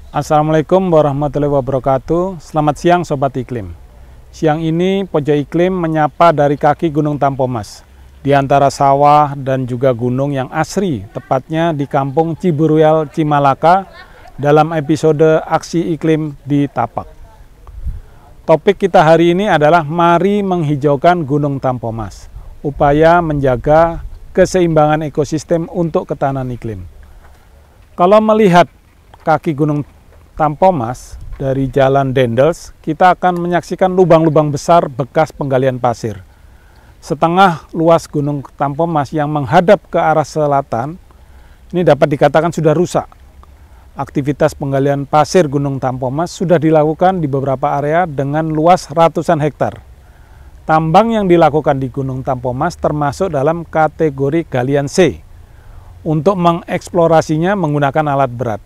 Assalamualaikum warahmatullahi wabarakatuh. Selamat siang Sobat Iklim. Siang ini Pojok Iklim menyapa dari kaki Gunung Tampomas, di antara sawah dan juga gunung yang asri, tepatnya di Kampung Ciburuel, Cimalaka, dalam episode Aksi Iklim di Tapak. Topik kita hari ini adalah mari menghijaukan Gunung Tampomas, upaya menjaga keseimbangan ekosistem untuk ketahanan iklim. Kalau melihat kaki Gunung Tampomas dari Jalan Dendels, kita akan menyaksikan lubang-lubang besar bekas penggalian pasir. Setengah luas Gunung Tampomas yang menghadap ke arah selatan, ini dapat dikatakan sudah rusak. Aktivitas penggalian pasir Gunung Tampomas sudah dilakukan di beberapa area dengan luas ratusan hektar. Tambang yang dilakukan di Gunung Tampomas termasuk dalam kategori galian C untuk mengeksplorasinya menggunakan alat berat.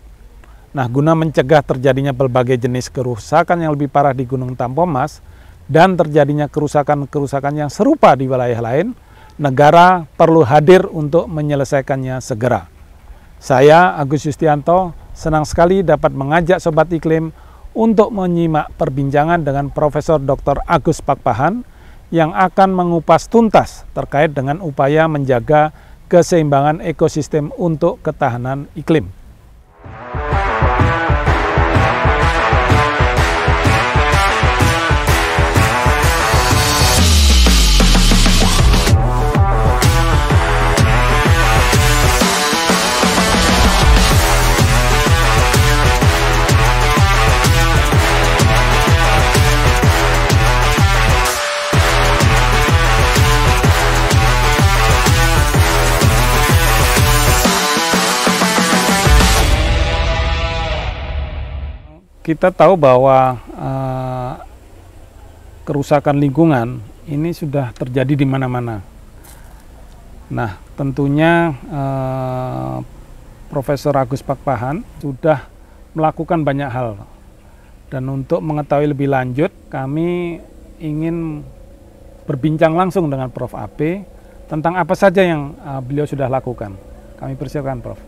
Nah, guna mencegah terjadinya berbagai jenis kerusakan yang lebih parah di Gunung Tampomas dan terjadinya kerusakan-kerusakan yang serupa di wilayah lain, negara perlu hadir untuk menyelesaikannya segera. Saya, Agus Yustianto, senang sekali dapat mengajak Sobat Iklim untuk menyimak perbincangan dengan Profesor Dr. Agus Pakpahan yang akan mengupas tuntas terkait dengan upaya menjaga keseimbangan ekosistem untuk ketahanan iklim. Kita tahu bahwa kerusakan lingkungan ini sudah terjadi di mana-mana. Nah, tentunya Profesor Agus Pakpahan sudah melakukan banyak hal. Dan untuk mengetahui lebih lanjut, kami ingin berbincang langsung dengan Prof. AP tentang apa saja yang beliau sudah lakukan. Kami persilakan, Prof.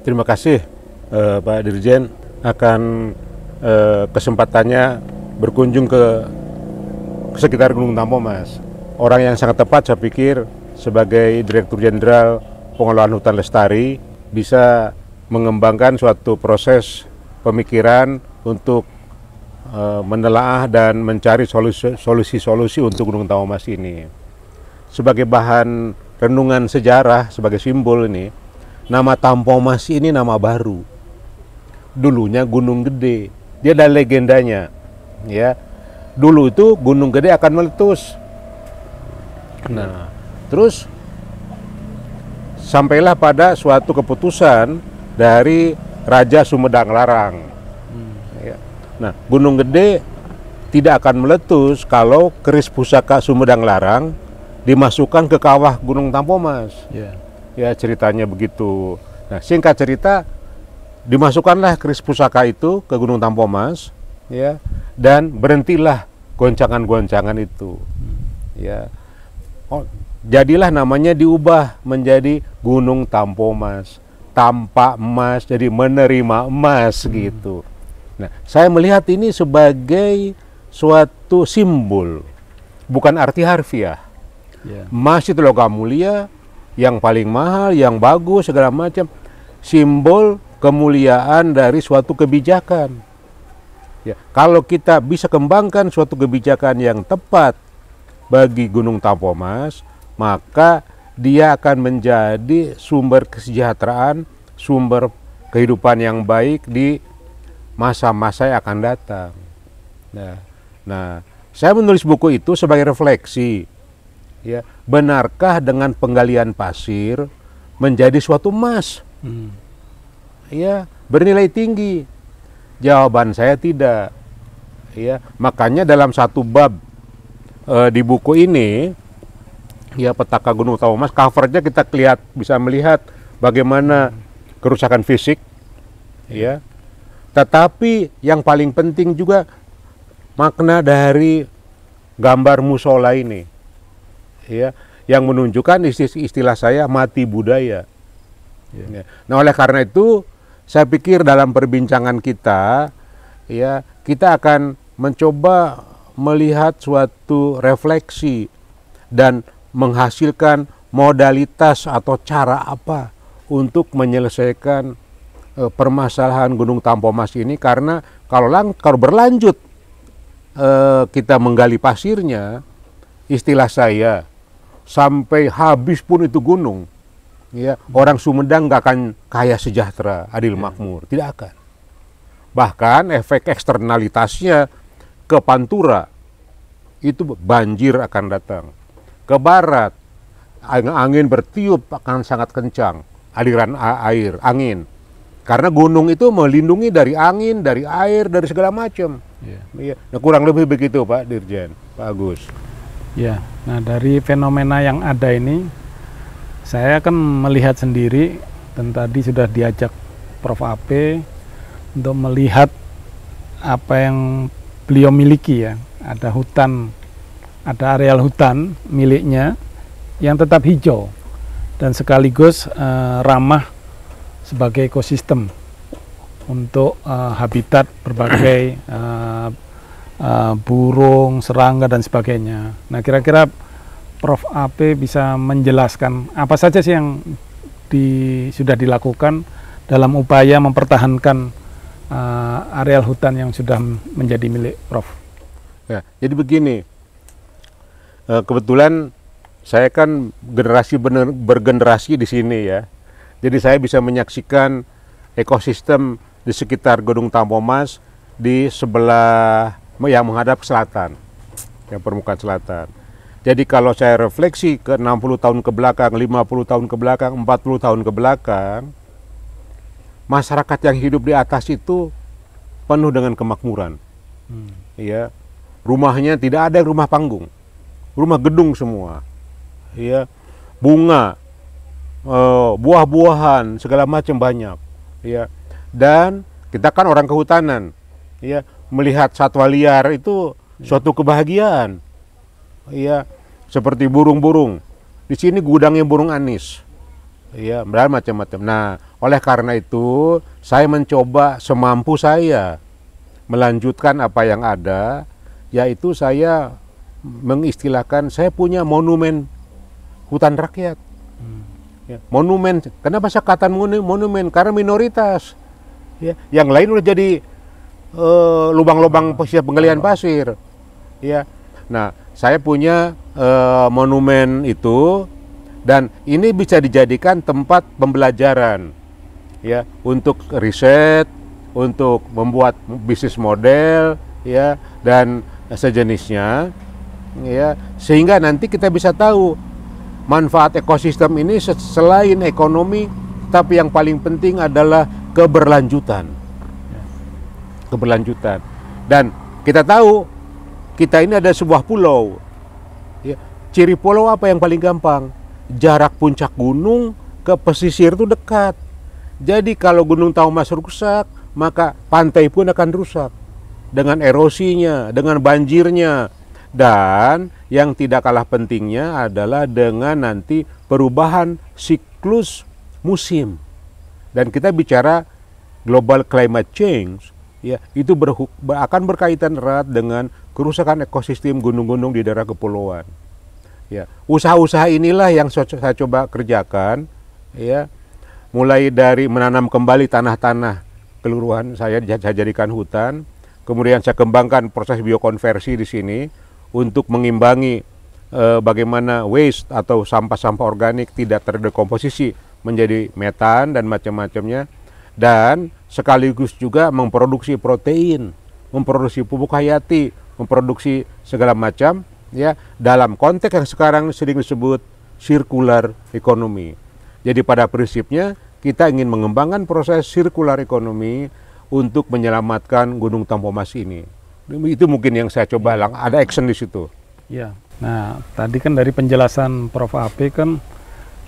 Terima kasih Pak Dirjen akan kesempatannya berkunjung ke sekitar Gunung Tampomas. Orang yang sangat tepat saya pikir sebagai Direktur Jenderal Pengelolaan Hutan Lestari bisa mengembangkan suatu proses pemikiran untuk menelaah dan mencari solusi-solusi untuk Gunung Tampomas ini. Sebagai bahan renungan sejarah, sebagai simbol ini, nama Tampomas ini nama baru. Dulunya Gunung Gede. Dia ada legendanya, ya. Dulu itu Gunung Gede akan meletus. Nah, terus sampailah pada suatu keputusan dari Raja Sumedang Larang. Ya. Nah, Gunung Gede tidak akan meletus kalau keris pusaka Sumedang Larang dimasukkan ke kawah Gunung Tampomas. Ya, ceritanya begitu. Nah, singkat cerita, dimasukkanlah keris pusaka itu ke Gunung Tampomas, ya, dan berhentilah goncangan-goncangan itu, ya. Oh, jadilah namanya diubah menjadi Gunung Tampomas, tanpa emas jadi menerima emas gitu. Nah, saya melihat ini sebagai suatu simbol, bukan arti harfiah. Emas itu logam mulia, yang paling mahal, yang bagus segala macam, simbol kemuliaan dari suatu kebijakan. Ya, kalau kita bisa kembangkan suatu kebijakan yang tepat bagi Gunung Tampomas, maka dia akan menjadi sumber kesejahteraan, sumber kehidupan yang baik di masa-masa yang akan datang. Nah, saya menulis buku itu sebagai refleksi. Ya, benarkah dengan penggalian pasir menjadi suatu emas? Ya, bernilai tinggi. Jawaban saya tidak. Ya, makanya dalam satu bab di buku ini, ya, Petaka Gunung Tampomas, covernya kita bisa melihat bagaimana kerusakan fisik, ya. Tetapi yang paling penting juga makna dari gambar musola ini, ya, yang menunjukkan istilah saya mati budaya. Ya. Nah, oleh karena itu saya pikir dalam perbincangan kita, ya, kita akan mencoba melihat suatu refleksi dan menghasilkan modalitas atau cara apa untuk menyelesaikan permasalahan Gunung Tampomas ini, karena kalau berlanjut kita menggali pasirnya, istilah saya, sampai habis pun itu gunung, ya, orang Sumedang nggak akan kaya sejahtera, adil makmur, tidak akan. Bahkan efek eksternalitasnya ke Pantura itu banjir akan datang, ke barat angin bertiup akan sangat kencang, aliran air, angin, karena gunung itu melindungi dari angin, dari air, dari segala macam. Ya. Nah, kurang lebih begitu Pak Dirjen, Pak Agus. Ya, nah dari fenomena yang ada ini, saya akan melihat sendiri, dan tadi sudah diajak Prof. AP untuk melihat apa yang beliau miliki ya. Ada hutan, ada areal hutan miliknya yang tetap hijau dan sekaligus ramah sebagai ekosistem untuk habitat berbagai burung, serangga dan sebagainya. Nah, kira-kira Prof. AP bisa menjelaskan apa saja sih yang sudah dilakukan dalam upaya mempertahankan areal hutan yang sudah menjadi milik Prof. Ya, jadi begini, kebetulan saya kan bergenerasi di sini ya, jadi saya bisa menyaksikan ekosistem di sekitar Gunung Tampomas di sebelah yang menghadap ke selatan, yang permukaan selatan. Jadi kalau saya refleksi ke 60 tahun ke belakang, 50 tahun ke belakang, 40 tahun ke belakang, masyarakat yang hidup di atas itu penuh dengan kemakmuran. Ya, rumahnya tidak ada rumah panggung, rumah gedung semua. Ya, bunga, buah-buahan, segala macam banyak. Ya, dan kita kan orang kehutanan. Ya, melihat satwa liar itu suatu kebahagiaan. Ya, seperti burung-burung. Di sini gudangnya burung anis. Ya, macam-macam. Nah, oleh karena itu saya mencoba semampu saya melanjutkan apa yang ada, yaitu saya mengistilahkan saya punya monumen hutan rakyat. Ya, monumen. Kenapa saya katakan monumen? Karena minoritas. Ya, yang lain udah jadi lubang-lubang penggalian pasir. Ya, nah saya punya monumen itu, dan ini bisa dijadikan tempat pembelajaran, ya, untuk riset, untuk membuat bisnis model, ya, dan sejenisnya, ya, sehingga nanti kita bisa tahu manfaat ekosistem ini selain ekonomi, tapi yang paling penting adalah keberlanjutan. Dan kita tahu kita ini ada sebuah pulau. Ya, ciri pulau apa yang paling gampang? Jarak puncak gunung ke pesisir itu dekat. Jadi kalau Gunung Tampomas rusak, maka pantai pun akan rusak dengan erosinya, dengan banjirnya. Dan yang tidak kalah pentingnya adalah dengan nanti perubahan siklus musim. Dan kita bicara global climate change, ya, itu akan berkaitan erat dengan kerusakan ekosistem gunung-gunung di daerah kepulauan. Ya, usaha-usaha inilah yang saya coba kerjakan, ya, mulai dari menanam kembali tanah-tanah keluruhan saya jadikan hutan, kemudian saya kembangkan proses biokonversi di sini untuk mengimbangi bagaimana waste atau sampah-sampah organik tidak terdekomposisi menjadi metan dan macam-macamnya, dan sekaligus juga memproduksi protein, memproduksi pupuk hayati, memproduksi segala macam, ya, dalam konteks yang sekarang sering disebut circular economy. Jadi pada prinsipnya kita ingin mengembangkan proses circular economy untuk menyelamatkan Gunung Tampomas ini. Itu mungkin yang saya coba, ada action di situ. Ya. Nah, tadi kan dari penjelasan Prof. AP kan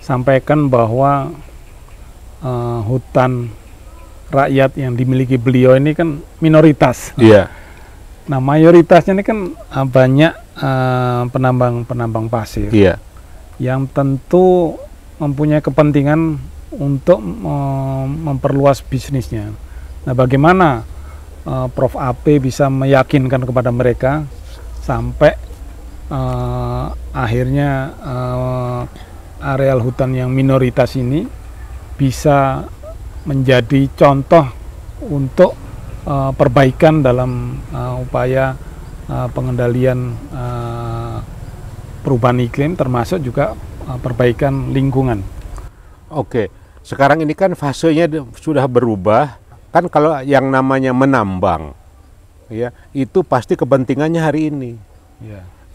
sampaikan bahwa hutan rakyat yang dimiliki beliau ini kan minoritas. Iya. Nah, mayoritasnya ini kan banyak penambang pasir. Iya. Yang tentu mempunyai kepentingan untuk memperluas bisnisnya. Nah, bagaimana Prof. AP bisa meyakinkan kepada mereka sampai akhirnya areal hutan yang minoritas ini bisa menjadi contoh untuk perbaikan dalam upaya pengendalian perubahan iklim, termasuk juga perbaikan lingkungan. Oke, sekarang ini kan fasenya sudah berubah. Kan kalau yang namanya menambang, ya itu pasti kepentingannya hari ini.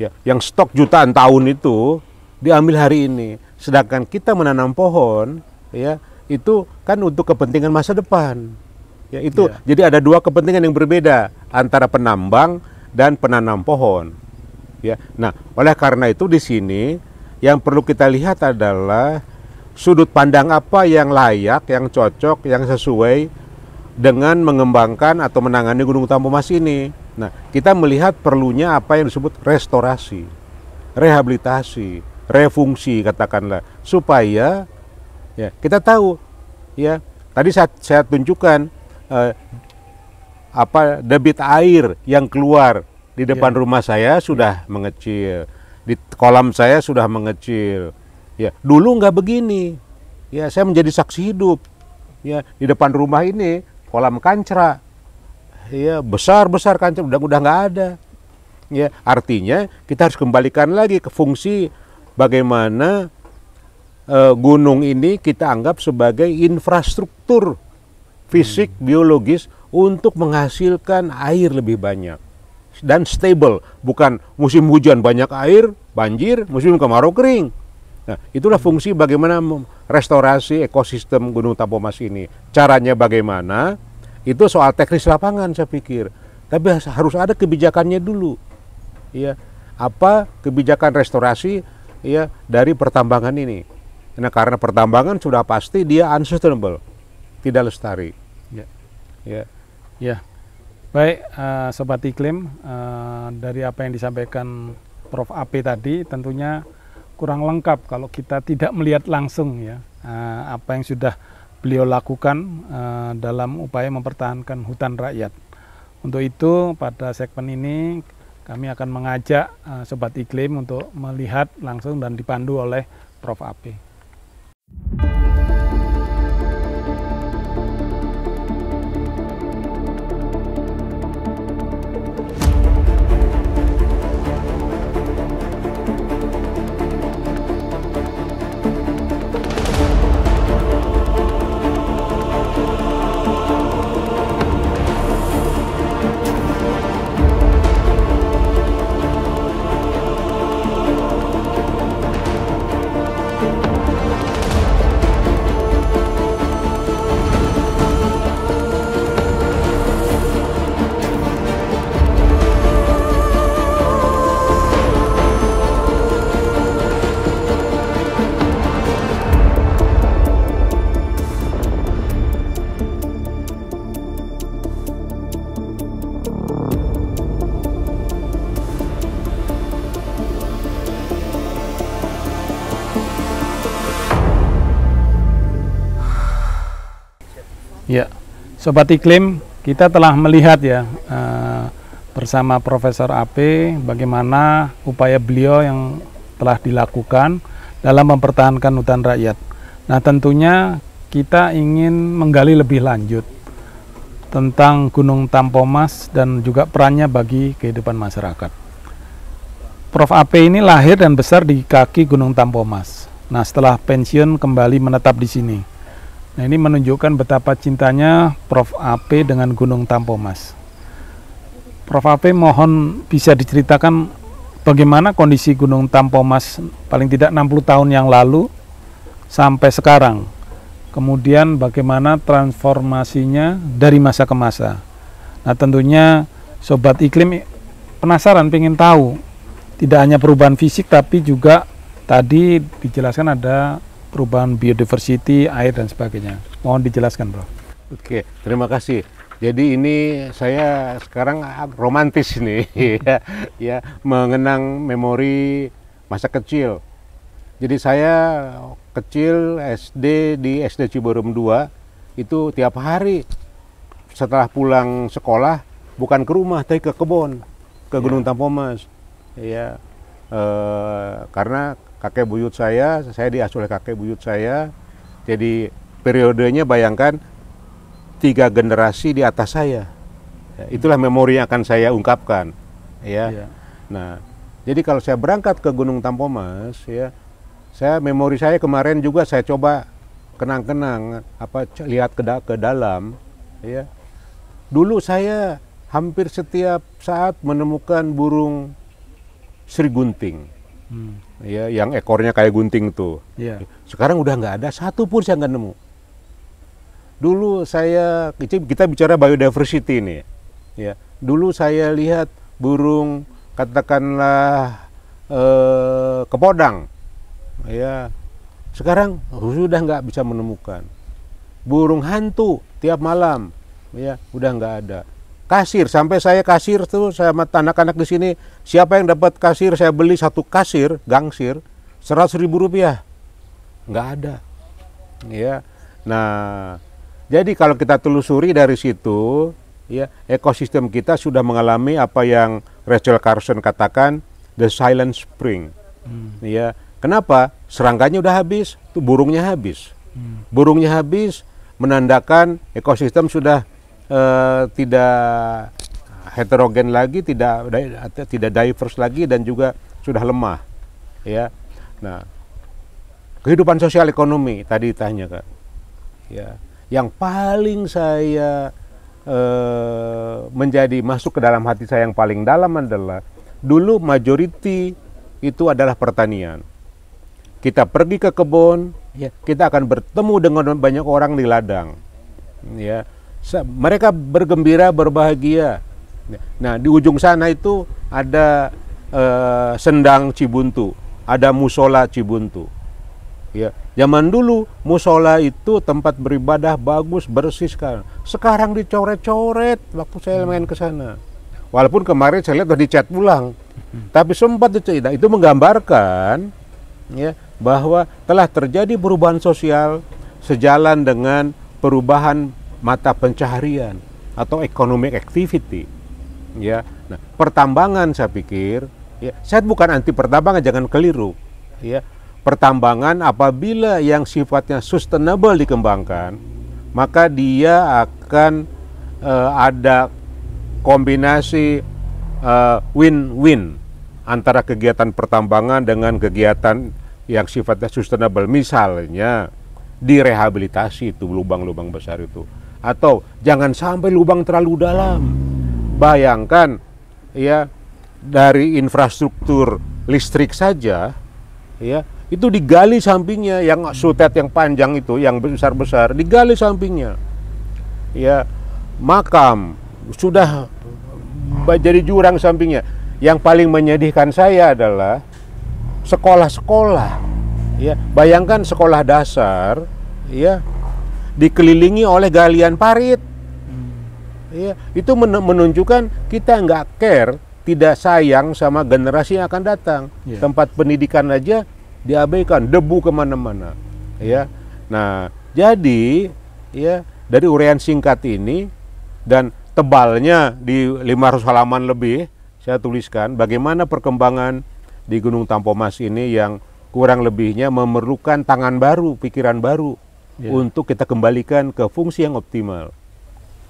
Ya, yang stok jutaan tahun itu diambil hari ini. Sedangkan kita menanam pohon, ya itu kan untuk kepentingan masa depan. Ya itu, jadi ada dua kepentingan yang berbeda antara penambang dan penanam pohon. Ya, nah oleh karena itu di sini yang perlu kita lihat adalah sudut pandang apa yang layak, yang cocok, yang sesuai dengan mengembangkan atau menangani Gunung Tampomas ini. Nah, kita melihat perlunya apa yang disebut restorasi, rehabilitasi, refungsi katakanlah, supaya ya kita tahu ya. Tadi saya tunjukkan debit air yang keluar di depan rumah saya sudah mengecil, di kolam saya sudah mengecil. Ya, dulu nggak begini. Ya, saya menjadi saksi hidup. Ya, di depan rumah ini kolam kancra, ya besar kancra udah nggak ada. Ya, artinya kita harus kembalikan lagi ke fungsi bagaimana gunung ini kita anggap sebagai infrastruktur fisik biologis untuk menghasilkan air lebih banyak dan stable, bukan musim hujan banyak air banjir, musim kemarau kering. Nah, itulah fungsi bagaimana restorasi ekosistem Gunung Tampomas ini. Caranya bagaimana? Itu soal teknis lapangan saya pikir. Tapi harus ada kebijakannya dulu. Ya, apa kebijakan restorasi ya dari pertambangan ini? Nah, karena pertambangan sudah pasti dia unsustainable, tidak lestari. Ya. Baik, Sobat Iklim, dari apa yang disampaikan Prof. AP tadi, tentunya kurang lengkap kalau kita tidak melihat langsung ya apa yang sudah beliau lakukan dalam upaya mempertahankan hutan rakyat. Untuk itu pada segmen ini kami akan mengajak Sobat Iklim untuk melihat langsung dan dipandu oleh Prof. AP. Ya, Sobat Iklim, kita telah melihat ya bersama Profesor AP bagaimana upaya beliau yang telah dilakukan dalam mempertahankan hutan rakyat. Nah, tentunya kita ingin menggali lebih lanjut tentang Gunung Tampomas dan juga perannya bagi kehidupan masyarakat. Prof. AP ini lahir dan besar di kaki Gunung Tampomas. Nah, setelah pensiun kembali menetap di sini. Nah, ini menunjukkan betapa cintanya Prof. AP dengan Gunung Tampomas. Prof. AP mohon bisa diceritakan bagaimana kondisi Gunung Tampomas paling tidak 60 tahun yang lalu sampai sekarang. Kemudian bagaimana transformasinya dari masa ke masa. Nah, tentunya Sobat Iklim penasaran, pengen tahu tidak hanya perubahan fisik tapi juga tadi dijelaskan ada perubahan biodiversity, air dan sebagainya. Mohon dijelaskan, Bro. Oke, terima kasih. Jadi ini saya sekarang romantis nih ya mengenang memori masa kecil. Jadi saya kecil SD di SD Ciberem 2 itu tiap hari setelah pulang sekolah bukan ke rumah tapi ke kebun, ke Gunung Tampomas. Ya, karena kakek buyut saya diasuh oleh kakek buyut saya. Jadi periodenya bayangkan 3 generasi di atas saya. Ya, itulah memori yang akan saya ungkapkan. Ya. Nah, jadi kalau saya berangkat ke Gunung Tampomas, ya, memori saya kemarin juga saya coba kenang-kenang, lihat ke dalam, ya. Dulu saya hampir setiap saat menemukan burung Sri Gunting, ya, yang ekornya kayak gunting tuh. Sekarang udah nggak ada, satu pun saya nggak nemu. Dulu kita bicara biodiversity nih, ya. Dulu saya lihat burung, katakanlah kepodang. Ya, sekarang sudah nggak bisa menemukan. Burung hantu tiap malam, ya, udah nggak ada. Kasir, sampai saya kasir tuh, saya sama anak-anak di sini, siapa yang dapat kasir, saya beli satu kasir, gangsir, 100.000 rupiah, nggak ada. Ya, nah, jadi kalau kita telusuri dari situ, ya, ekosistem kita sudah mengalami apa yang Rachel Carson katakan, the silent spring. Ya. Kenapa? Serangkanya udah habis, tuh burungnya habis. Burungnya habis menandakan ekosistem sudah tidak heterogen lagi, tidak diverse lagi, dan juga sudah lemah. Ya. Nah, kehidupan sosial ekonomi tadi ditanyakan. Ya, yang paling saya masuk ke dalam hati saya yang paling dalam adalah dulu majority itu adalah pertanian. Kita pergi ke kebun, ya, kita akan bertemu dengan banyak orang di ladang. Ya, mereka bergembira, berbahagia. Nah, di ujung sana itu ada sendang Cibuntu, ada musola Cibuntu. Ya, zaman dulu musola itu tempat beribadah bagus, bersih sekarang. Sekarang dicoret-coret waktu saya main ke sana. Walaupun kemarin saya lihat udah dicat ulang, tapi sempat itu menggambarkan, ya, bahwa telah terjadi perubahan sosial sejalan dengan perubahan mata pencaharian atau economic activity. Ya, nah, pertambangan saya pikir, ya, saya bukan anti pertambangan, jangan keliru. Ya, pertambangan apabila yang sifatnya sustainable dikembangkan, maka dia akan ada kombinasi win-win antara kegiatan pertambangan dengan kegiatan yang sifatnya sustainable. Misalnya direhabilitasi itu lubang-lubang besar itu, atau jangan sampai lubang terlalu dalam. Bayangkan, ya, dari infrastruktur listrik saja, ya, itu digali sampingnya, yang sutet yang panjang itu, yang besar-besar, digali sampingnya. Ya, makam sudah jadi jurang sampingnya. Yang paling menyedihkan saya adalah sekolah-sekolah. Ya, bayangkan sekolah dasar, ya, dikelilingi oleh galian parit. Ya, itu menunjukkan kita nggak care, tidak sayang sama generasi yang akan datang. Tempat pendidikan aja diabaikan, debu kemana-mana. Ya, nah, jadi, ya, dari uraian singkat ini dan tebalnya di 500 halaman lebih, saya tuliskan bagaimana perkembangan di Gunung Tampomas ini yang kurang lebihnya memerlukan tangan baru, pikiran baru, untuk kita kembalikan ke fungsi yang optimal.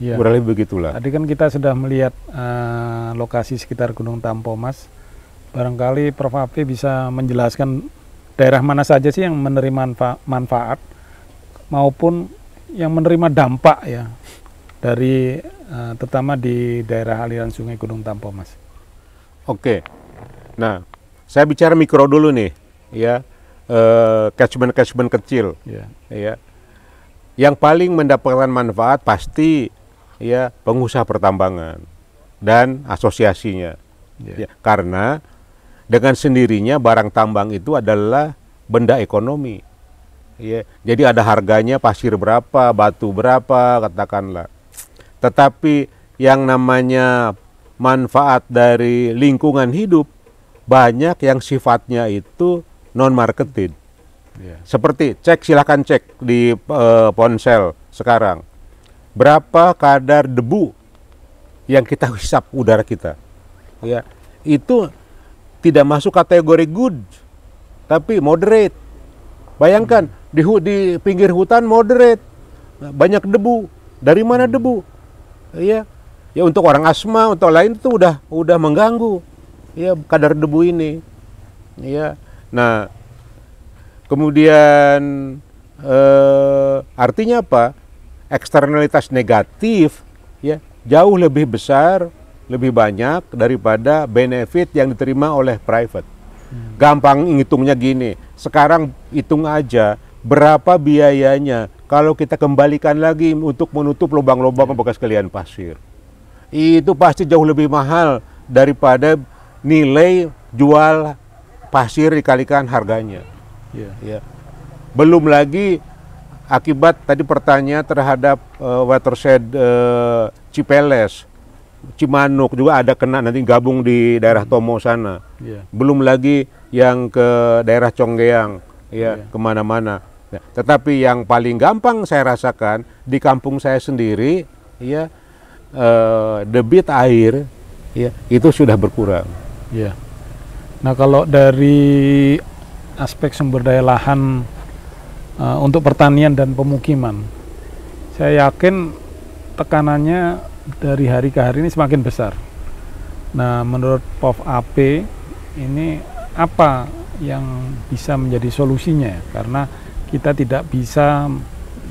Kurang lebih begitulah. Tadi kan kita sudah melihat lokasi sekitar Gunung Tampomas. Barangkali Prof. Afif bisa menjelaskan daerah mana saja sih yang menerima manfaat maupun yang menerima dampak, ya, dari terutama di daerah aliran sungai Gunung Tampomas. Oke, nah, saya bicara mikro dulu nih, ya, catchment kecil, ya, yang paling mendapatkan manfaat pasti, ya, pengusaha pertambangan dan asosiasinya, ya, karena dengan sendirinya barang tambang itu adalah benda ekonomi, ya, jadi ada harganya, pasir berapa, batu berapa, katakanlah. Tetapi yang namanya manfaat dari lingkungan hidup banyak yang sifatnya itu non-marketed. Seperti silahkan cek di ponsel sekarang. Berapa kadar debu yang kita hisap udara kita. Ya, itu tidak masuk kategori good, tapi moderate. Bayangkan di pinggir hutan moderate, banyak debu. Dari mana debu? Ya, ya untuk orang asma, untuk lain itu udah mengganggu. Ya, kadar debu ini. Ya, nah kemudian artinya apa? Eksternalitas negatif ya jauh lebih besar, lebih banyak daripada benefit yang diterima oleh private. Gampang ngitungnya gini, sekarang hitung aja berapa biayanya kalau kita kembalikan lagi untuk menutup lubang-lubang bekas galian pasir. Itu pasti jauh lebih mahal daripada nilai jual pasir dikalikan harganya. Ya. Belum lagi akibat tadi pertanyaan terhadap watershed Cipeles, Cimanuk juga ada kena nanti gabung di daerah Tomo sana. Belum lagi yang ke daerah Conggeang, kemana-mana. Ya, tetapi yang paling gampang saya rasakan di kampung saya sendiri, ya debit air, ya itu sudah berkurang. Ya. Nah kalau dari aspek sumber daya lahan untuk pertanian dan pemukiman, saya yakin tekanannya dari hari ke hari ini semakin besar. Nah, menurut Prof. AP, ini apa yang bisa menjadi solusinya? Karena kita tidak bisa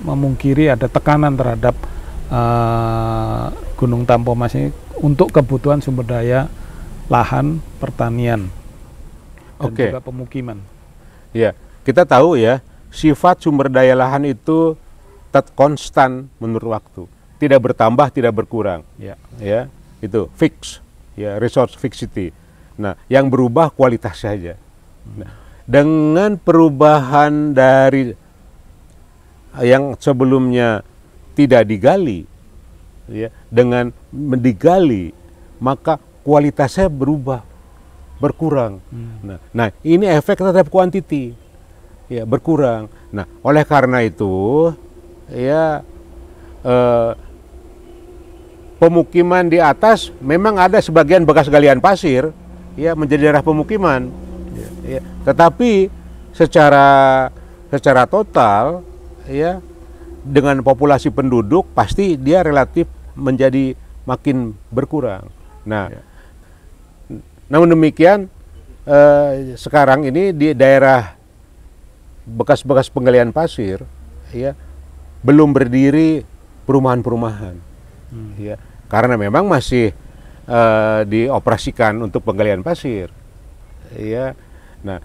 memungkiri ada tekanan terhadap Gunung Tampomas ini untuk kebutuhan sumber daya lahan pertanian dan juga pemukiman. Ya, kita tahu ya, sifat sumber daya lahan itu tetap konstan menurut waktu, tidak bertambah, tidak berkurang. Ya, itu fix, ya resource fixity. Nah, yang berubah kualitas saja. Nah, dengan perubahan dari yang sebelumnya tidak digali, ya, dengan digali, maka kualitasnya berkurang. Nah, ini efek terhadap kuantiti. Ya, berkurang. Nah, oleh karena itu, ya pemukiman di atas memang ada sebagian bekas galian pasir, ya menjadi daerah pemukiman. Ya, tetapi secara total, ya dengan populasi penduduk pasti dia relatif menjadi makin berkurang. Nah, namun demikian sekarang ini di daerah bekas-bekas penggalian pasir, ya belum berdiri perumahan-perumahan, ya karena memang masih dioperasikan untuk penggalian pasir, ya. Nah,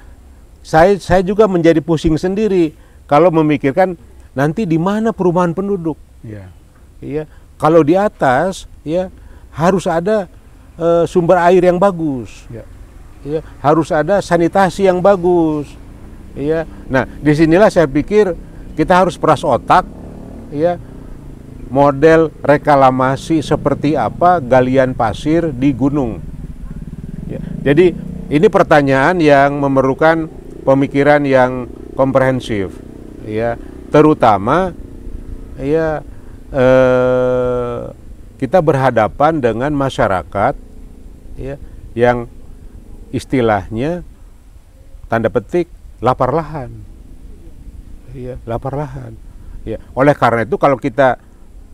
saya juga menjadi pusing sendiri kalau memikirkan nanti di mana perumahan penduduk, ya kalau di atas, ya harus ada sumber air yang bagus, ya harus ada sanitasi yang bagus. Ya, nah disinilah saya pikir kita harus peras otak, ya model reklamasi seperti apa galian pasir di gunung. Ya, jadi ini pertanyaan yang memerlukan pemikiran yang komprehensif, ya terutama ya kita berhadapan dengan masyarakat, ya yang istilahnya tanda petik lapar lahan, ya lapar lahan. Ya, oleh karena itu kalau kita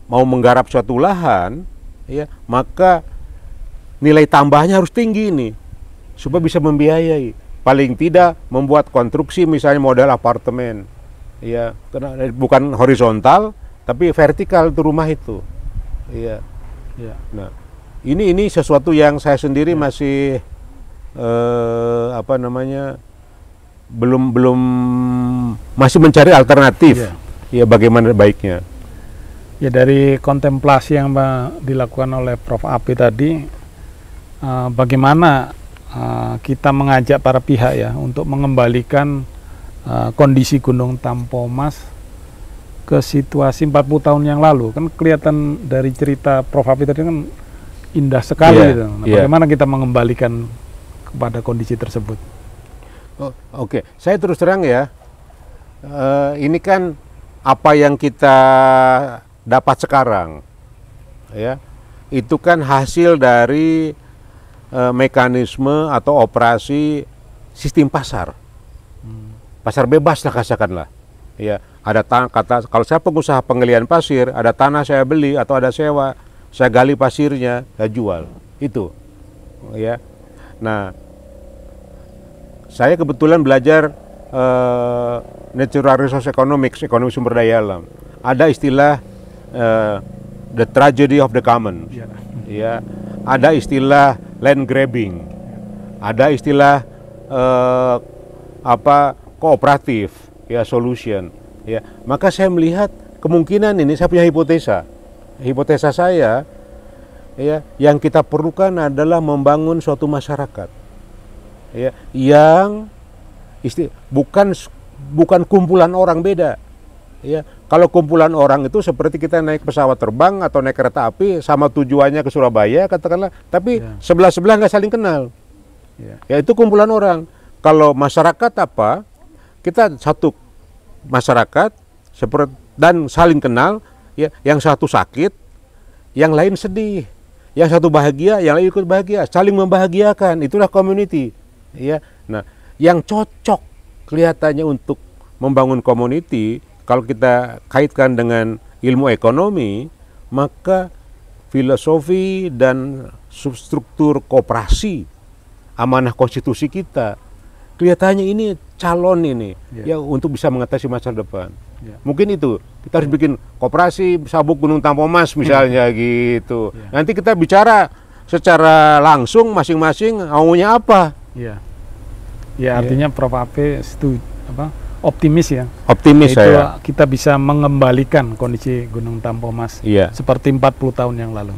mau menggarap suatu lahan, ya maka nilai tambahnya harus tinggi nih supaya bisa membiayai. Paling tidak membuat konstruksi misalnya model apartemen, ya bukan horizontal tapi vertikal itu rumah itu, ya. Nah ini sesuatu yang saya sendiri masih belum masih mencari alternatif, ya bagaimana baiknya. Ya dari kontemplasi yang dilakukan oleh Prof. AP tadi, bagaimana kita mengajak para pihak ya untuk mengembalikan kondisi Gunung Tampomas ke situasi 40 tahun yang lalu. Kan kelihatan dari cerita Prof. AP tadi kan indah sekali gitu. Nah, bagaimana kita mengembalikan kepada kondisi tersebut? Oke, saya terus terang ya, ini kan apa yang kita dapat sekarang, ya, itu kan hasil dari mekanisme atau operasi sistem pasar, pasar bebas lah katakanlah. Ya, ada kata kalau saya pengusaha penggalian pasir, ada tanah saya beli atau ada sewa, saya gali pasirnya, saya jual, itu, ya. Nah, saya kebetulan belajar natural resource economics, ekonomi sumber daya alam. Ada istilah the tragedy of the commons, ya. Ada istilah land grabbing, ada istilah kooperatif, ya, solution, ya. Maka saya melihat kemungkinan ini, saya punya hipotesa saya, ya, yang kita perlukan adalah membangun suatu masyarakat, ya, yang bukan kumpulan orang beda, ya. Kalau kumpulan orang itu seperti kita naik pesawat terbang atau naik kereta api, sama tujuannya ke Surabaya katakanlah, tapi sebelah-sebelah nggak saling kenal, ya, itu kumpulan orang. Kalau masyarakat apa, kita satu masyarakat dan saling kenal, ya, yang satu sakit, yang lain sedih, yang satu bahagia, yang lain ikut bahagia, saling membahagiakan, itulah community, ya. Nah, yang cocok kelihatannya untuk membangun community, kalau kita kaitkan dengan ilmu ekonomi, maka filosofi dan substruktur koperasi, amanah konstitusi kita, kelihatannya ini calon ini, ya, untuk bisa mengatasi masa depan. Mungkin itu kita harus bikin koperasi Sabuk Gunung Tampomas misalnya, gitu. Nanti kita bicara secara langsung masing-masing maunya apa. Ya, artinya Prof. Ape optimis, ya. Optimis saya. Kita bisa mengembalikan kondisi Gunung Tampomas seperti 40 tahun yang lalu.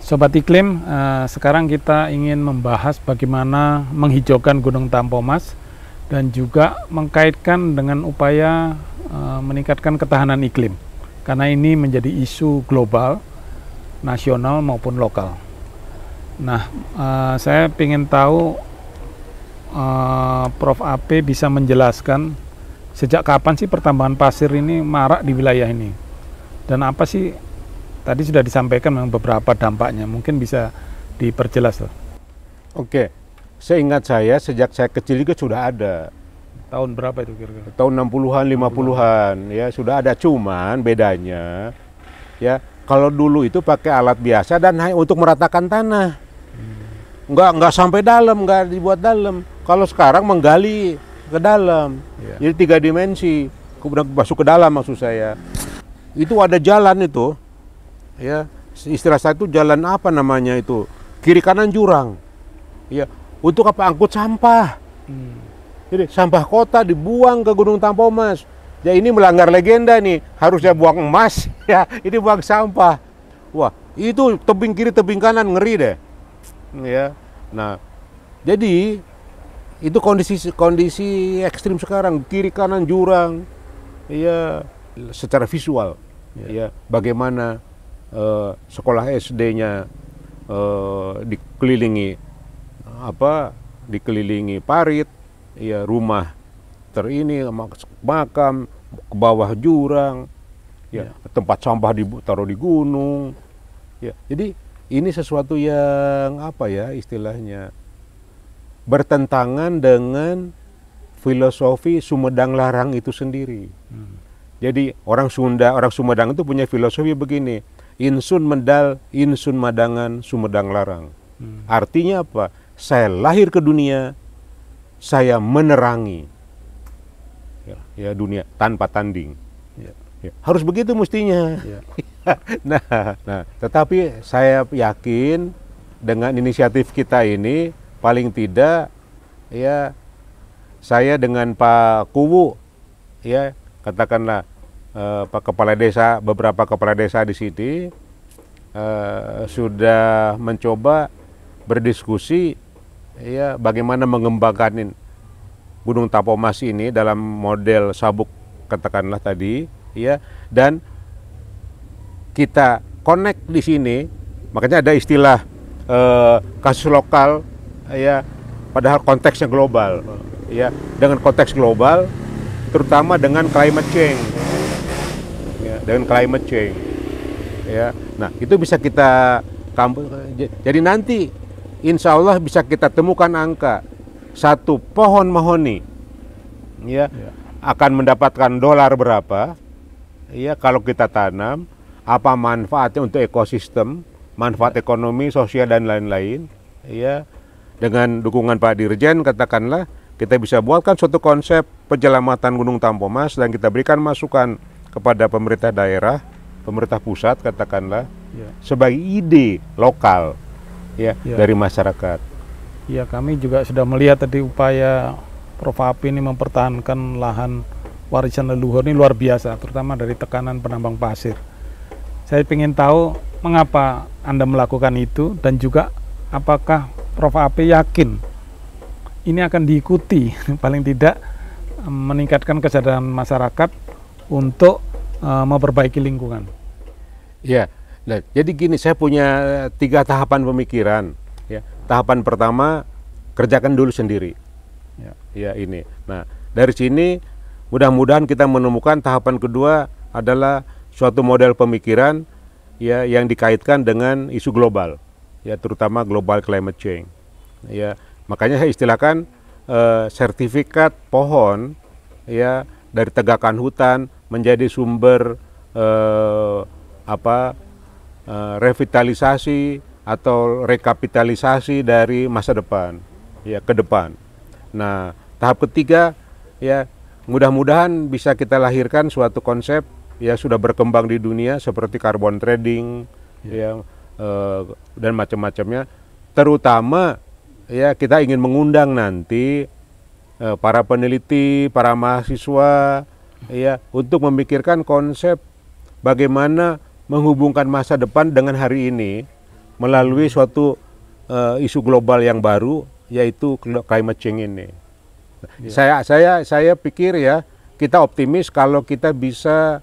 Sobat Iklim, sekarang kita ingin membahas bagaimana menghijaukan Gunung Tampomas dan juga mengkaitkan dengan upaya meningkatkan ketahanan iklim, karena ini menjadi isu global, nasional maupun lokal. Nah, saya ingin tahu Prof. Ape bisa menjelaskan sejak kapan sih pertambangan pasir ini marak di wilayah ini, dan apa sih, tadi sudah disampaikan memang beberapa dampaknya, mungkin bisa diperjelas loh. Oke, seingat saya sejak saya kecil juga sudah ada. Tahun berapa itu kira-kira? Tahun 60-an, 50-an, ya, sudah ada. Cuman bedanya, ya, kalau dulu itu pakai alat biasa dan hanya untuk meratakan tanah, nggak sampai dalam, nggak dibuat dalam. Kalau sekarang menggali ke dalam, jadi 3 dimensi, kemudian masuk ke dalam, maksud saya. Itu ada jalan itu, ya, istilah saya itu jalan apa namanya itu, kiri kanan jurang, ya, untuk apa? Angkut sampah. Jadi sampah kota dibuang ke Gunung Tampomas. Ya, ini melanggar legenda nih, harusnya buang emas, ya, ini buang sampah. Wah, itu tebing kiri tebing kanan, ngeri deh, ya. Nah, jadi itu kondisi ekstrim sekarang, kiri kanan jurang, ya, secara visual, ya, bagaimana sekolah SD-nya dikelilingi parit, ya, rumah makam ke bawah jurang, ya, tempat sampah ditaruh di gunung, ya. Jadi ini sesuatu yang apa ya istilahnya, bertentangan dengan filosofi Sumedang Larang itu sendiri. Jadi orang Sumedang itu punya filosofi begini, insun medal, insun madangan, Sumedang Larang. Artinya apa? Saya lahir ke dunia, saya menerangi, ya, dunia tanpa tanding. Ya, harus begitu mestinya. Nah, tetapi saya yakin dengan inisiatif kita ini, paling tidak, ya, saya dengan Pak Kuwu, ya, katakanlah Pak Kepala Desa, beberapa kepala desa di sini sudah mencoba berdiskusi, ya, bagaimana mengembangkan Gunung Tampomas ini dalam model sabuk katakanlah tadi, ya, dan kita connect di sini, makanya ada istilah kasus lokal, ya, padahal konteksnya global, ya, dengan konteks global terutama dengan climate change. Ya, dengan climate change. Ya, nah itu bisa kita jadi nanti insya Allah bisa kita temukan angka satu pohon mahoni ya, akan mendapatkan dolar berapa ya kalau kita tanam, apa manfaatnya untuk ekosistem, manfaat ekonomi, sosial dan lain-lain ya. Dengan dukungan Pak Dirjen katakanlah kita bisa buatkan suatu konsep penyelamatan Gunung Tampomas dan kita berikan masukan kepada pemerintah daerah, pemerintah pusat katakanlah sebagai ide lokal ya dari masyarakat. Ya, kami juga sudah melihat tadi upaya Prof. Api ini mempertahankan lahan warisan leluhur ini luar biasa, terutama dari tekanan penambang pasir. Saya ingin tahu mengapa Anda melakukan itu dan juga apakah Prof. Api yakin ini akan diikuti paling tidak meningkatkan kesadaran masyarakat untuk memperbaiki lingkungan. Ya, nah, jadi gini, saya punya 3 tahapan pemikiran. Ya, tahapan pertama kerjakan dulu sendiri. Ya ini. Nah dari sini mudah-mudahan kita menemukan tahapan kedua adalah suatu model pemikiran ya yang dikaitkan dengan isu global. Ya, terutama global climate change. Ya, makanya saya istilahkan sertifikat pohon ya dari tegakan hutan menjadi sumber revitalisasi atau rekapitalisasi dari masa depan ya ke depan. Nah, tahap ketiga ya mudah-mudahan bisa kita lahirkan suatu konsep ya sudah berkembang di dunia seperti carbon trading ya dan macam-macamnya, terutama ya kita ingin mengundang nanti para peneliti, para mahasiswa ya untuk memikirkan konsep bagaimana menghubungkan masa depan dengan hari ini melalui suatu isu global yang baru yaitu climate change ini. Saya pikir ya kita optimis kalau kita bisa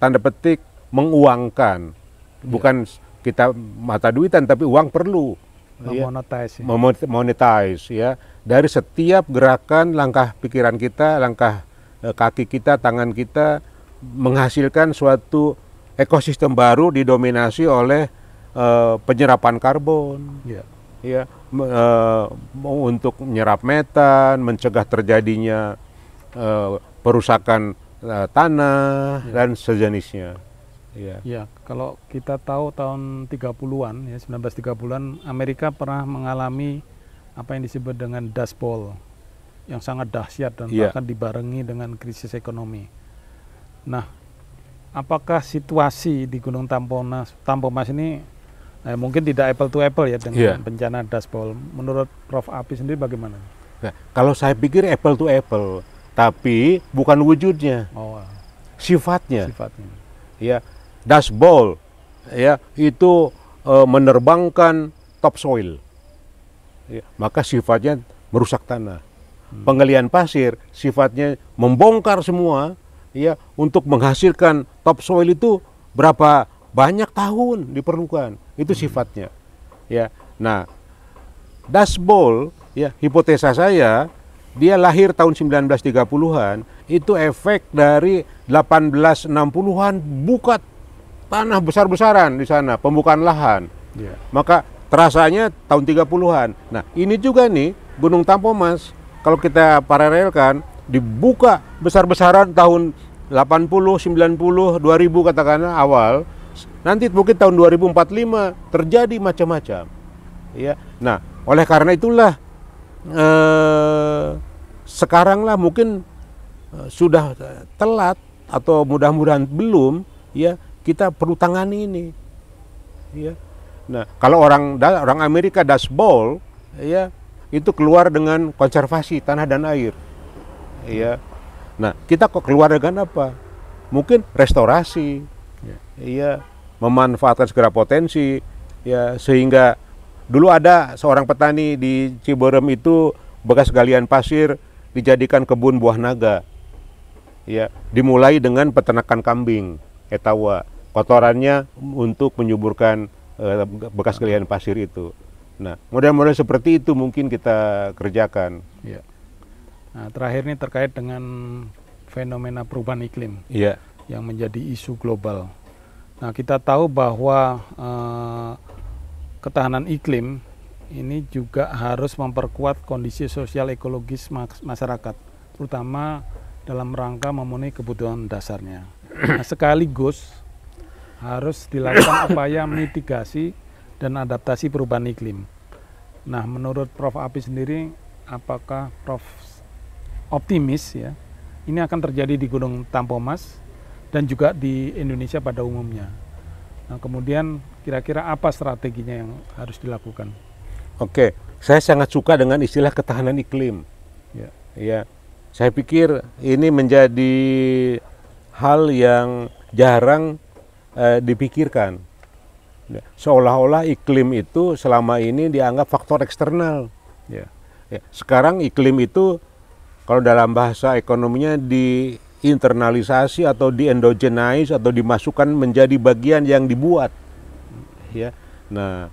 tanda petik menguangkan. Bukan kita mata duitan, tapi uang perlu monetize ya dari setiap gerakan, langkah pikiran kita, langkah kaki kita, tangan kita menghasilkan suatu ekosistem baru didominasi oleh penyerapan karbon ya untuk menyerap metan, mencegah terjadinya perusakan tanah dan sejenisnya. Ya, kalau kita tahu tahun 30-an ya 1930-an Amerika pernah mengalami apa yang disebut dengan Dust Bowl yang sangat dahsyat dan bahkan dibarengi dengan krisis ekonomi. Nah, apakah situasi di Gunung Tampomas ini mungkin tidak apple to apple ya dengan bencana Dust Bowl? Menurut Prof. Api sendiri bagaimana? Nah, kalau saya pikir apple to apple, tapi bukan wujudnya, sifatnya. Ya. Dust Bowl ya itu menerbangkan topsoil, ya, maka sifatnya merusak tanah. Penggalian pasir sifatnya membongkar semua, ya, untuk menghasilkan topsoil itu berapa banyak tahun diperlukan, itu sifatnya. Ya, nah Dust Bowl ya hipotesa saya dia lahir tahun 1930-an, itu efek dari 1860-an buka tanah besar-besaran di sana, pembukaan lahan. Maka terasanya tahun 30-an. Nah, ini juga nih Gunung Tampomas kalau kita paralelkan dibuka besar-besaran tahun 80, 90, 2000 katakanlah awal. Nanti mungkin tahun 2045 terjadi macam-macam. Ya. Nah, oleh karena itulah sekaranglah mungkin sudah telat atau mudah-mudahan belum ya kita perlu tangani ini ya. Nah, kalau orang Amerika Dust Bowl ya itu keluar dengan konservasi tanah dan air ya. Nah, kita kok keluar dengan apa? Mungkin restorasi ya, memanfaatkan segala potensi ya, sehingga dulu ada seorang petani di Ciberem itu bekas galian pasir dijadikan kebun buah naga. Ya, dimulai dengan peternakan kambing, etawa, kotorannya untuk menyuburkan bekas galian pasir itu. Nah, model-model seperti itu mungkin kita kerjakan. Ya. Nah, terakhir ini terkait dengan fenomena perubahan iklim Iya. yang menjadi isu global. Nah, kita tahu bahwa ketahanan iklim ini juga harus memperkuat kondisi sosial ekologis masyarakat, terutama dalam rangka memenuhi kebutuhan dasarnya. Nah, sekaligus harus dilakukan upaya mitigasi dan adaptasi perubahan iklim. Nah, menurut Prof. Api sendiri, apakah Prof. optimis ya ini akan terjadi di Gunung Tampomas dan juga di Indonesia pada umumnya? Nah, kemudian kira-kira apa strateginya yang harus dilakukan? Oke, saya sangat suka dengan istilah ketahanan iklim. Ya. Ya, saya pikir ini menjadi hal yang jarang dipikirkan. Seolah-olah iklim itu selama ini dianggap faktor eksternal. Ya. Ya, sekarang iklim itu kalau dalam bahasa ekonominya diinternalisasi atau diendogenise atau dimasukkan menjadi bagian yang dibuat. Ya. Nah,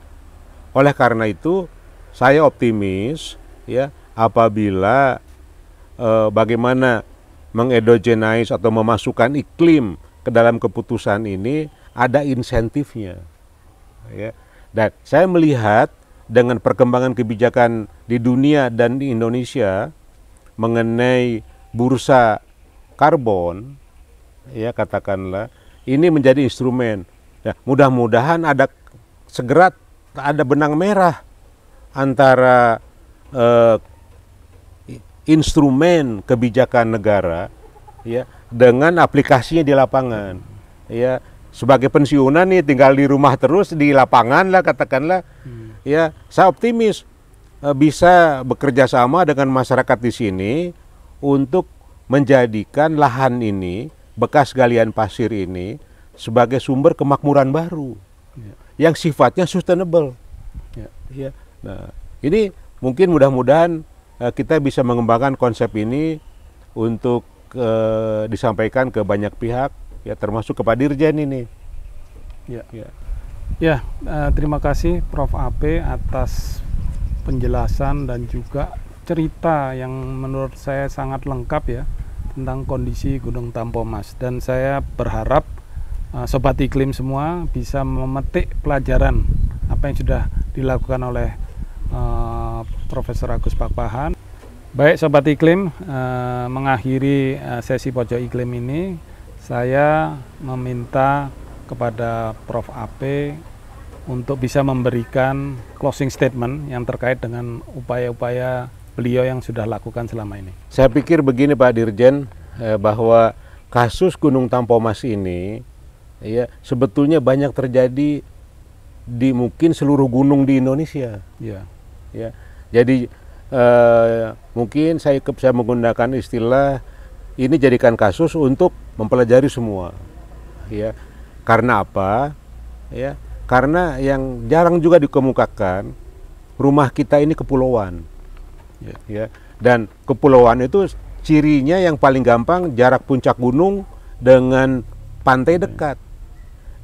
oleh karena itu saya optimis ya apabila bagaimana mengendogenise atau memasukkan iklim ke dalam keputusan ini ada insentifnya. Ya. Dan saya melihat dengan perkembangan kebijakan di dunia dan di Indonesia mengenai bursa karbon, ya katakanlah, ini menjadi instrumen. Ya, mudah-mudahan segera ada benang merah antara instrumen kebijakan negara, ya, dengan aplikasinya di lapangan. Ya, sebagai pensiunan nih tinggal di rumah terus di lapangan lah katakanlah. Ya, saya optimis bisa bekerja sama dengan masyarakat di sini untuk menjadikan lahan ini, bekas galian pasir ini sebagai sumber kemakmuran baru yang sifatnya sustainable. Ya. Nah, ini mungkin mudah-mudahan kita bisa mengembangkan konsep ini untuk disampaikan ke banyak pihak, ya termasuk ke Pak Dirjen ini. Ya, terima kasih Prof. Ape atas penjelasan dan juga cerita yang menurut saya sangat lengkap ya tentang kondisi Gunung Tampomas, dan saya berharap Sobat Iklim semua bisa memetik pelajaran apa yang sudah dilakukan oleh Profesor Agus Pakpahan. Baik Sobat Iklim, mengakhiri sesi Pojok Iklim ini, saya meminta kepada Prof. Ape untuk bisa memberikan closing statement yang terkait dengan upaya-upaya beliau yang sudah lakukan selama ini. Saya pikir begini Pak Dirjen, bahwa kasus Gunung Tampomas ini ya sebetulnya banyak terjadi di mungkin seluruh gunung di Indonesia. Ya. Jadi mungkin saya menggunakan istilah ini jadikan kasus untuk mempelajari semua. Ya. Karena apa? Ya. Karena yang jarang juga dikemukakan, rumah kita ini kepulauan. Ya. Dan kepulauan itu cirinya yang paling gampang jarak puncak gunung dengan pantai dekat.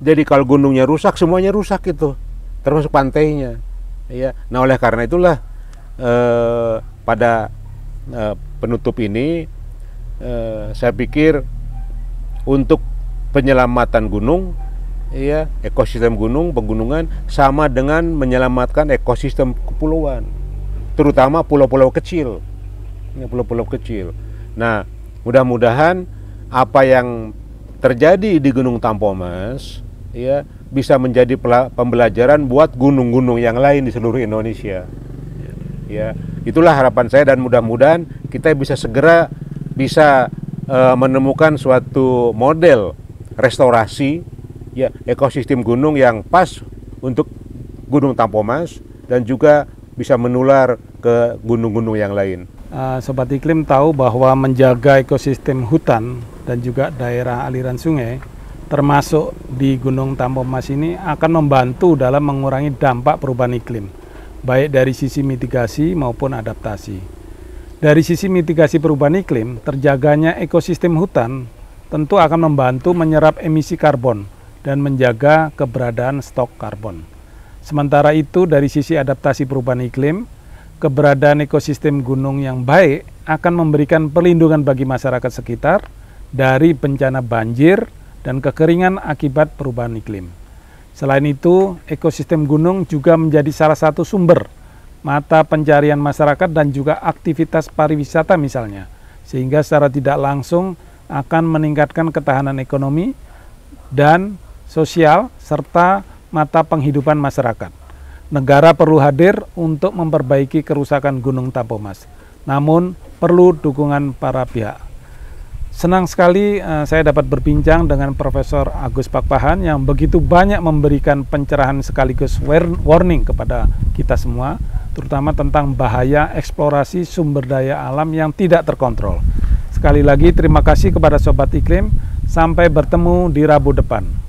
Jadi kalau gunungnya rusak, semuanya rusak itu, termasuk pantainya. Ya. Nah oleh karena itulah pada penutup ini saya pikir untuk penyelamatan gunung, ya ekosistem gunung, pegunungan sama dengan menyelamatkan ekosistem kepulauan, terutama pulau-pulau kecil. Pulau-pulau kecil. Nah, mudah-mudahan apa yang terjadi di Gunung Tampomas ya bisa menjadi pembelajaran buat gunung-gunung yang lain di seluruh Indonesia. Ya, itulah harapan saya, dan mudah-mudahan kita bisa segera menemukan suatu model restorasi ya ekosistem gunung yang pas untuk Gunung Tampomas dan juga bisa menular ke gunung-gunung yang lain. Sobat Iklim tahu bahwa menjaga ekosistem hutan dan juga daerah aliran sungai termasuk di Gunung Tampomas ini akan membantu dalam mengurangi dampak perubahan iklim, baik dari sisi mitigasi maupun adaptasi. Dari sisi mitigasi perubahan iklim, terjaganya ekosistem hutan tentu akan membantu menyerap emisi karbon dan menjaga keberadaan stok karbon. Sementara itu dari sisi adaptasi perubahan iklim, keberadaan ekosistem gunung yang baik akan memberikan perlindungan bagi masyarakat sekitar dari bencana banjir dan kekeringan akibat perubahan iklim. Selain itu, ekosistem gunung juga menjadi salah satu sumber mata pencarian masyarakat dan juga aktivitas pariwisata misalnya, sehingga secara tidak langsung akan meningkatkan ketahanan ekonomi dan sosial serta mata penghidupan masyarakat. Negara perlu hadir untuk memperbaiki kerusakan Gunung Tampomas, namun perlu dukungan para pihak. Senang sekali saya dapat berbincang dengan Profesor Agus Pakpahan yang begitu banyak memberikan pencerahan sekaligus warning kepada kita semua, terutama tentang bahaya eksplorasi sumber daya alam yang tidak terkontrol. Sekali lagi terima kasih kepada Sobat Iklim, sampai bertemu di Rabu depan.